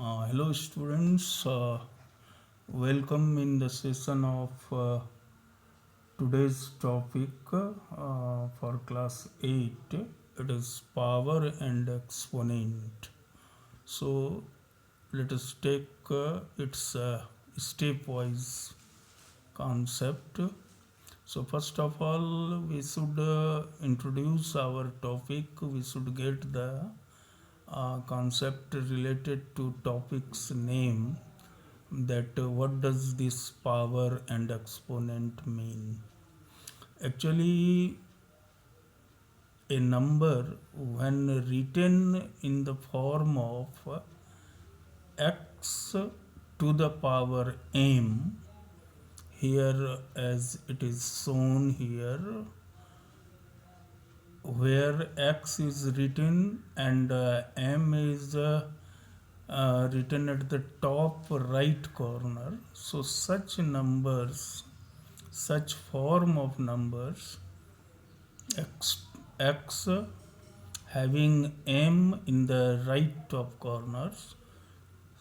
Hello students, welcome in the session of today's topic for class 8. It is power and exponent. So let us take its stepwise concept. So first of all we should introduce our topic. We should get the concept related to topic's name, that what does this power and exponent mean. Actually, a number when written in the form of x to the power m, here as it is shown here, where x is written and m is written at the top right corner. So such numbers, such form of numbers, x having m in the right top corners,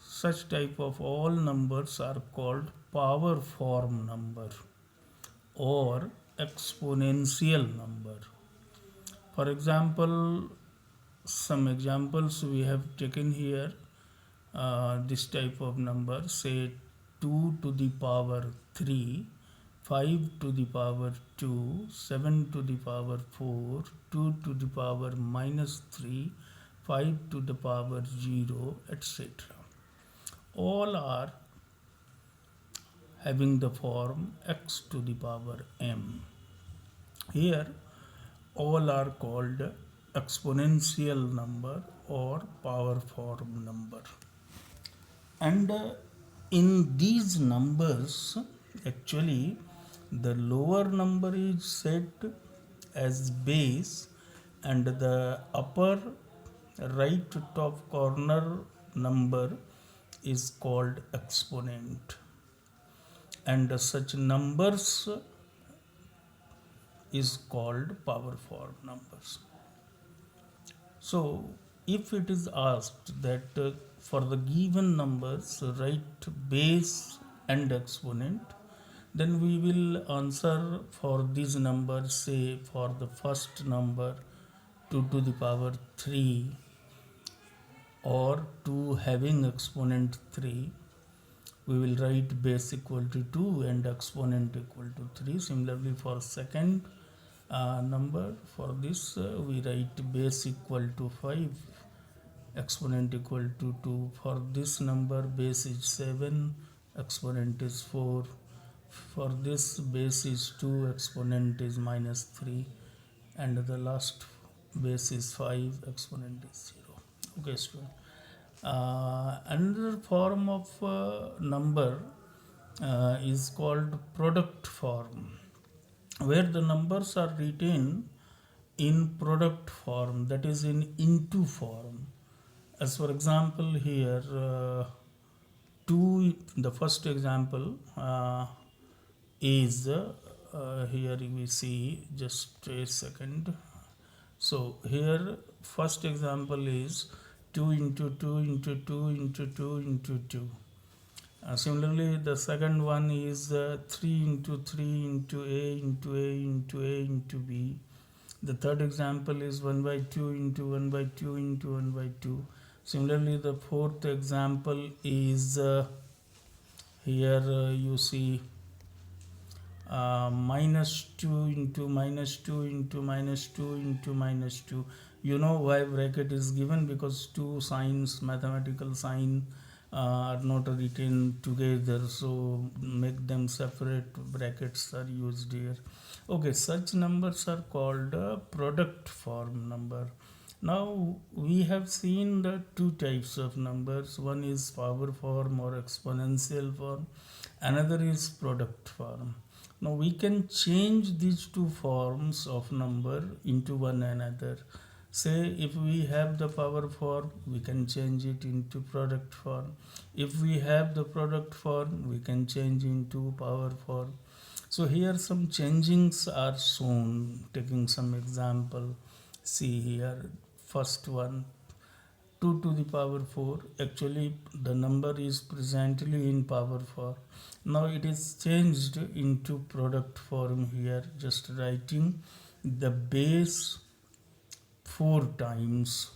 such type of all numbers are called power form number or exponential number. For example, some examples we have taken here. This type of number, say 2 to the power 3, 5 to the power 2, 7 to the power 4, 2 to the power minus 3, 5 to the power 0, etc. All are having the form x to the power m. Here all are called exponential number or power form number. And in these numbers, actually the lower number is set as base and the upper right top corner number is called exponent, and such numbers is called power form numbers. So if it is asked that for the given numbers write base and exponent, then we will answer for these numbers. Say for the first number 2 to the power 3 or 2 having exponent 3, we will write base equal to 2 and exponent equal to 3. Similarly for second number, for this we write base equal to 5, exponent equal to 2. For this number base is 7, exponent is 4. For this base is 2, exponent is minus 3, and the last base is 5, exponent is 0. Okay, student. Another form of number is called product form, where the numbers are written in product form, that is in into form. As for example, here 2, the first example is here we see, just a second. So here first example is 2 into 2 into 2 into 2 into 2. Similarly, the second one is 3 into 3 into a into a into a into b. The third example is 1 by 2 into 1 by 2 into 1 by 2. Similarly, the fourth example is here you see minus 2 into minus 2 into minus 2 into minus 2. You know why bracket is given? Because two signs, mathematical sign, are not written together, so make them separate. Brackets are used here. Okay, such numbers are called product form number. Now we have seen the two types of numbers. One is power form or exponential form, another is product form. Now we can change these two forms of number into one another. Say if we have the power form, we can change it into product form. If we have the product form, we can change into power form. So here some changings are shown, taking some example. See here, first one, 2 to the power 4. Actually the number is presently in power form. Now it is changed into product form here, just writing the base 4 times,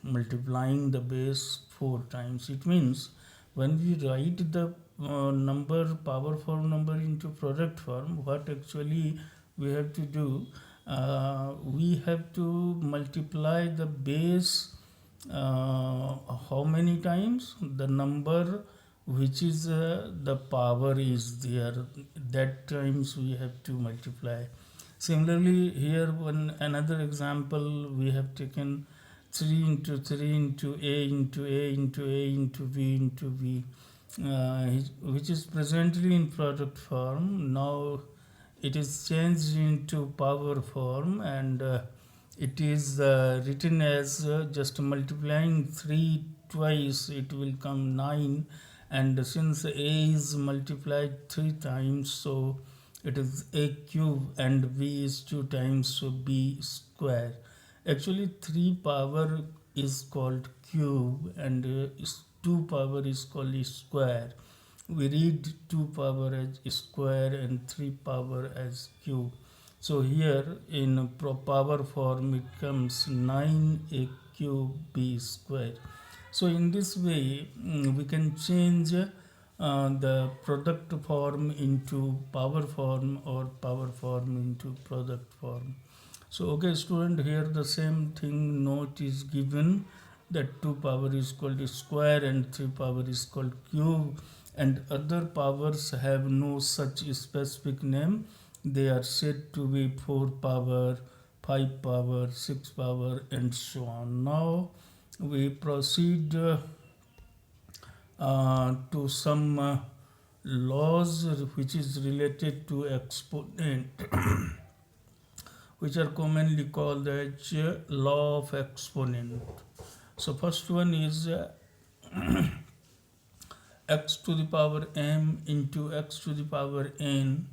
multiplying the base 4 times. It means when we write the number power form number into product form, what actually we have to do, we have to multiply the base how many times, the number which is the power is there, that times we have to multiply. Similarly here one another example we have taken 3 into 3 into a into a into a into v into v, which is presently in product form. Now it is changed into power form, and it is written as just multiplying 3 twice, it will come 9, and since a is multiplied 3 times, so it is a cube, and v is 2 times, so b square. Actually 3 power is called cube, and 2 power is called square. We read 2 power as square and 3 power as cube. So here in power form it comes 9a cube b square. So in this way we can change the product form into power form, or power form into product form. So okay student, here the same thing note is given, that 2 power is called square and 3 power is called cube, and other powers have no such specific name. They are said to be 4 power, 5 power, 6 power, and so on. Now we proceed to some laws which is related to exponent which are commonly called as law of exponent. So first one is x to the power m into x to the power n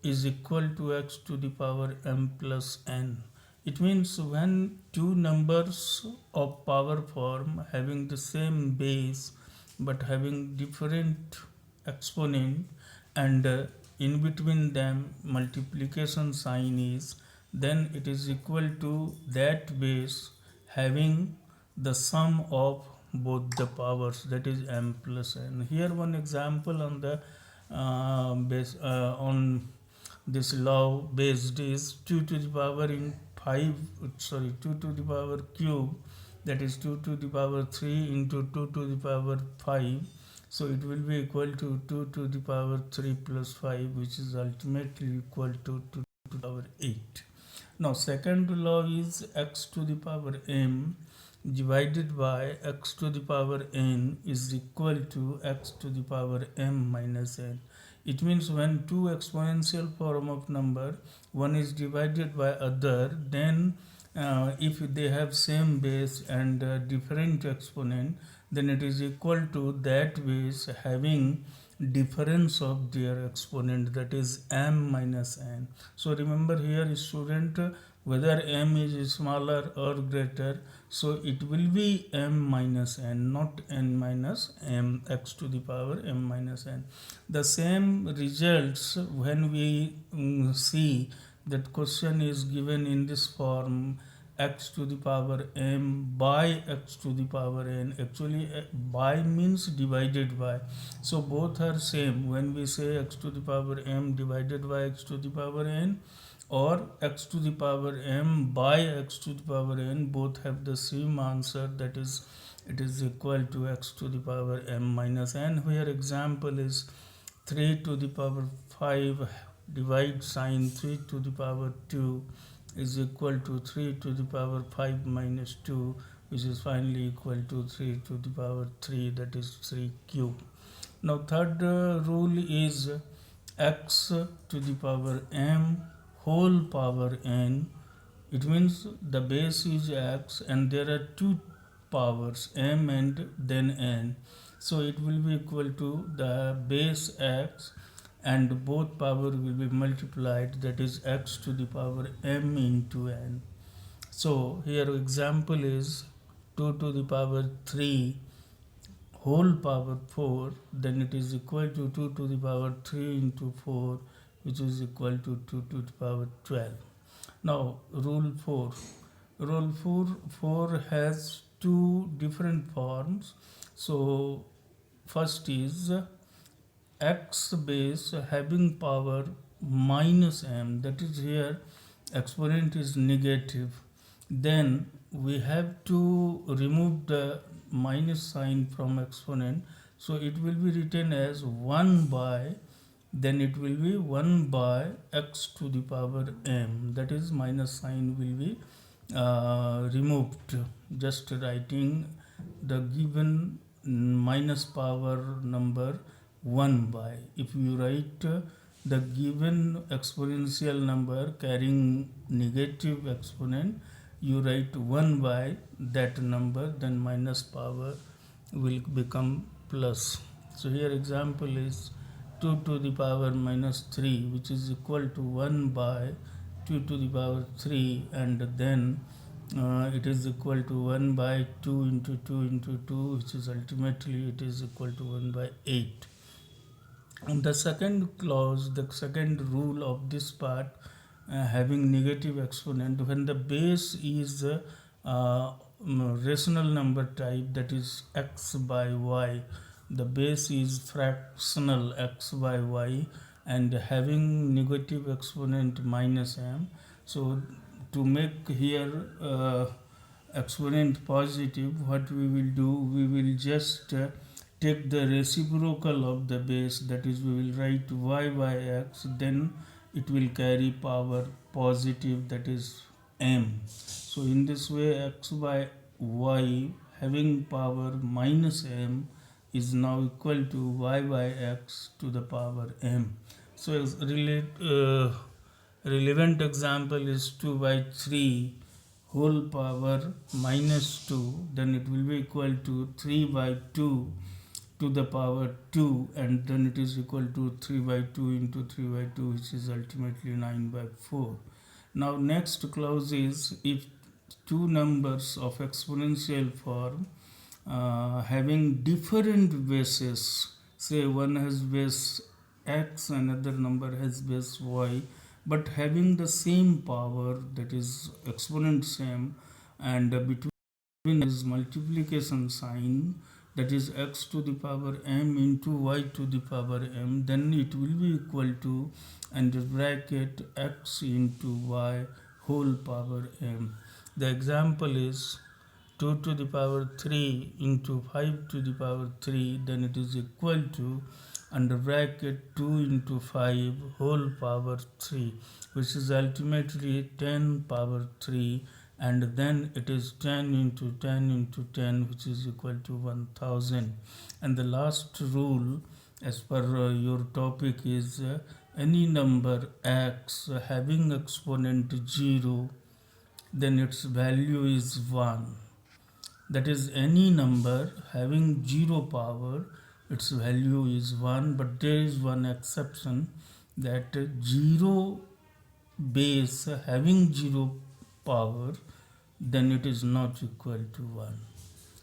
is equal to x to the power m plus n. It means when two numbers of power form having the same base but having different exponent, and in between them multiplication sign is, then it is equal to that base having the sum of both the powers, that is m plus n. Here one example on the base on this law based is 2 to the power in 5, 2 to the power cube, that is 2 to the power 3 into 2 to the power 5. So it will be equal to 2 to the power 3 plus 5, which is ultimately equal to 2 to the power 8. Now second law is x to the power m divided by x to the power n is equal to x to the power m minus n. It means when two exponential form of number, one is divided by other, then if they have same base and different exponent, then it is equal to that base having difference of their exponent, that is m minus n. So remember here student, whether m is smaller or greater, so it will be m minus n, not n minus m, x to the power m minus n. The same results when we see that question is given in this form, x to the power m by x to the power n. Actually by means divided by, so both are same. When we say x to the power m divided by x to the power n, or x to the power m by x to the power n, both have the same answer, that is it is equal to x to the power m minus n. Where example is 3 to the power 5 divide sign 3 to the power 2 is equal to 3 to the power 5 minus 2, which is finally equal to 3 to the power 3, that is 3 cube. Now third rule is x to the power m whole power n. It means the base is x and there are two powers m and then n, so it will be equal to the base x and both power will be multiplied, that is x to the power m into n. So here example is 2 to the power 3 whole power 4, then it is equal to 2 to the power 3 into 4, which is equal to 2 to the power 12. Now, rule 4. Rule 4 has two different forms. So, first is x base having power minus m, that is here exponent is negative, then we have to remove the minus sign from exponent, so it will be written as 1 by, then it will be 1 by x to the power m, that is minus sign will be removed, just writing the given minus power number 1 by. If you write the given exponential number carrying negative exponent, you write 1 by that number, then minus power will become plus. So here example is 2 to the power minus 3, which is equal to 1 by 2 to the power 3, and then it is equal to 1 by 2 into 2 into 2, which is ultimately it is equal to 1 by 8. And the second clause, the second rule of this part, having negative exponent, when the base is rational number type, that is x by y, the base is fractional x by y and having negative exponent minus m. So to make here exponent positive, what we will do, we will just take the reciprocal of the base, that is we will write y by x, then it will carry power positive, that is m. So in this way x by y having power minus m is now equal to y by x to the power m. So relevant example is 2 by 3 whole power minus 2, then it will be equal to 3 by 2 to the power 2, and then it is equal to 3 by 2 into 3 by 2, which is ultimately 9 by 4. Now next clause is if two numbers of exponential form having different bases, say one has base x, another number has base y, but having the same power, that is exponent same, and between is multiplication sign, that is x to the power m into y to the power m, then it will be equal to, and bracket x into y whole power m. The example is 2 to the power 3 into 5 to the power 3, then it is equal to under bracket 2 into 5 whole power 3, which is ultimately 10 power 3, and then it is 10 into 10 into 10, which is equal to 1000. And the last rule as per your topic is any number x having exponent 0, then its value is 1. That is, any number having 0 power, its value is 1, but there is one exception, that 0 base having 0 power, then it is not equal to 1.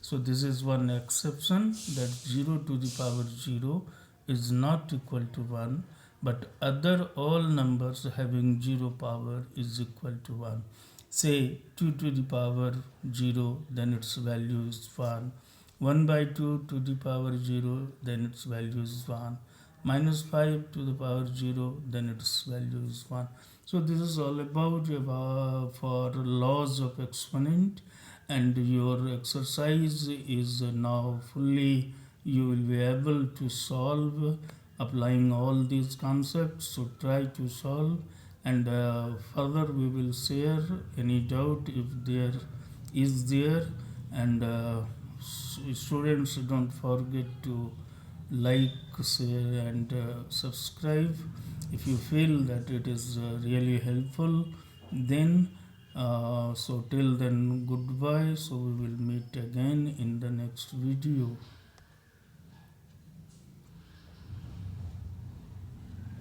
So this is one exception, that 0 to the power 0 is not equal to 1, but other all numbers having 0 power is equal to 1. Say 2 to the power 0, then its value is 1. 1 by 2 to the power 0, then its value is 1. Minus 5 to the power 0, then its value is 1. So this is all about for laws of exponent, and your exercise is now fully, you will be able to solve applying all these concepts. So try to solve, and further we will share any doubt if there is there, and students don't forget to like, share, and subscribe. If you feel that it is really helpful, then so till then, goodbye. So we will meet again in the next video.